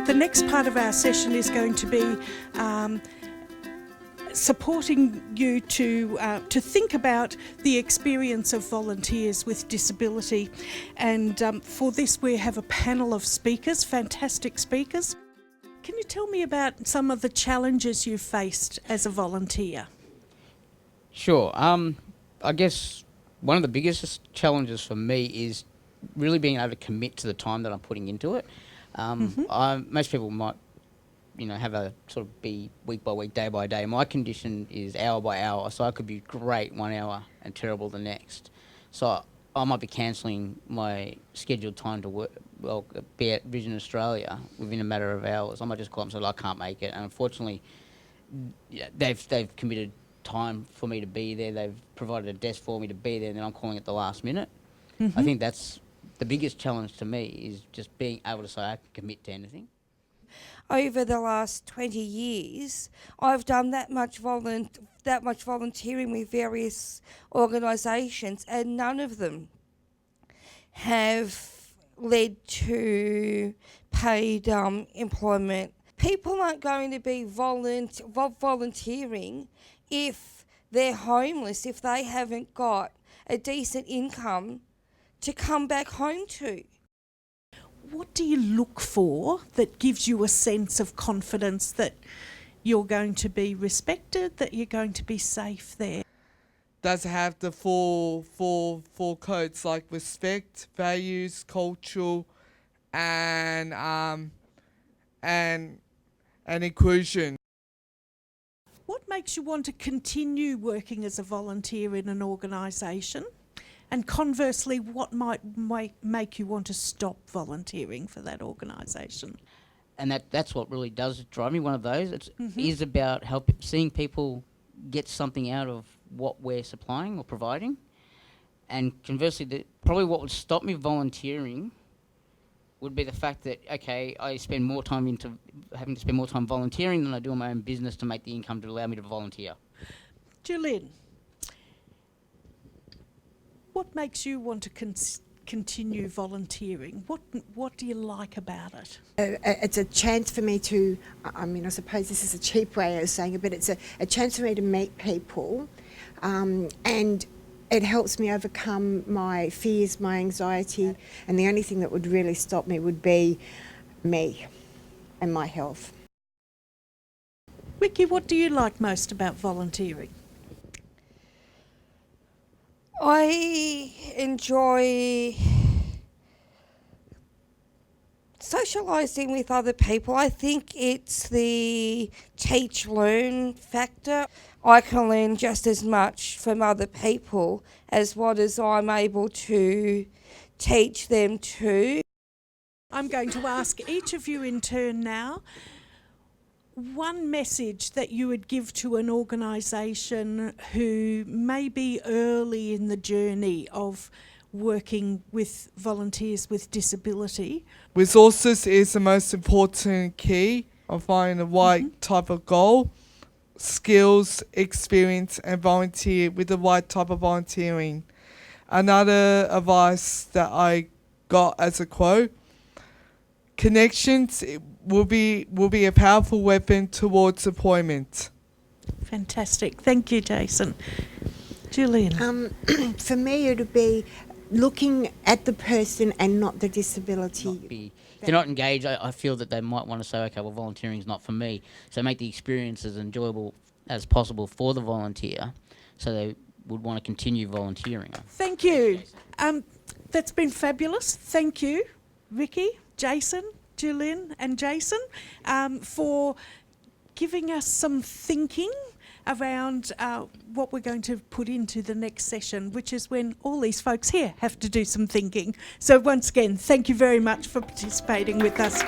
The next part of our session is going to be supporting you to think about the experience of volunteers with disability. And for this, we have a panel of speakers, fantastic speakers. Can you tell me about some of the challenges you've faced as a volunteer? Sure. I guess one of the biggest challenges for me is really being able to commit to the time that I'm putting into it. Most people might, have a sort of be week by week, day by day. My condition is hour by hour, so I could be great 1 hour and terrible the next. So I might be cancelling my scheduled time to work, be at Vision Australia within a matter of hours. I might just call them and say, I can't make it. And unfortunately, they've committed time for me to be there. They've provided a desk for me to be there, and then I'm calling at the last minute. I think that's the biggest challenge to me, is just being able to say I can commit to anything. Over the last 20 years, I've done that much volunteering with various organisations, and none of them have led to paid employment. People aren't going to be volunteering if they're homeless, if they haven't got a decent income to come back home to. What do you look for that gives you a sense of confidence that you're going to be respected, that you're going to be safe there? Does it have the full codes like respect, values, cultural, and inclusion? What makes you want to continue working as a volunteer in an organisation? And conversely, what might make you want to stop volunteering for that organisation? And that's what really does drive me. One of those is about seeing people get something out of what we're supplying or providing. And conversely, probably what would stop me volunteering would be the fact that, okay, I spend more time having to spend more time volunteering than I do on my own business to make the income to allow me to volunteer. Julian, what makes you want to continue volunteering? What do you like about it? It's a chance for me to, I suppose this is a cheap way of saying it, but it's a chance for me to meet people, and it helps me overcome my fears, my anxiety, and the only thing that would really stop me would be me and my health. Vicky, what do you like most about volunteering? I enjoy socialising with other people. I think it's the teach-learn factor. I can learn just as much from other people as I'm able to teach them too. I'm going to ask each of you in turn now one message that you would give to an organisation who may be early in the journey of working with volunteers with disability. Resources is the most important key of finding the right type of goal, skills, experience, and volunteer with the right type of volunteering. Another advice that I got as a quote: connections will be a powerful weapon towards employment. Fantastic. Thank you, Jason. Julian? For me, it would be looking at the person and not the disability. If they're not engaged, I feel that they might want to say, okay, well, volunteering is not for me. So make the experience as enjoyable as possible for the volunteer, so they would want to continue volunteering. Thank you. That's been fabulous. Thank you, Vicky, Jason, Julian and Jason, for giving us some thinking around what we're going to put into the next session, which is when all these folks here have to do some thinking. So once again, thank you very much for participating with us.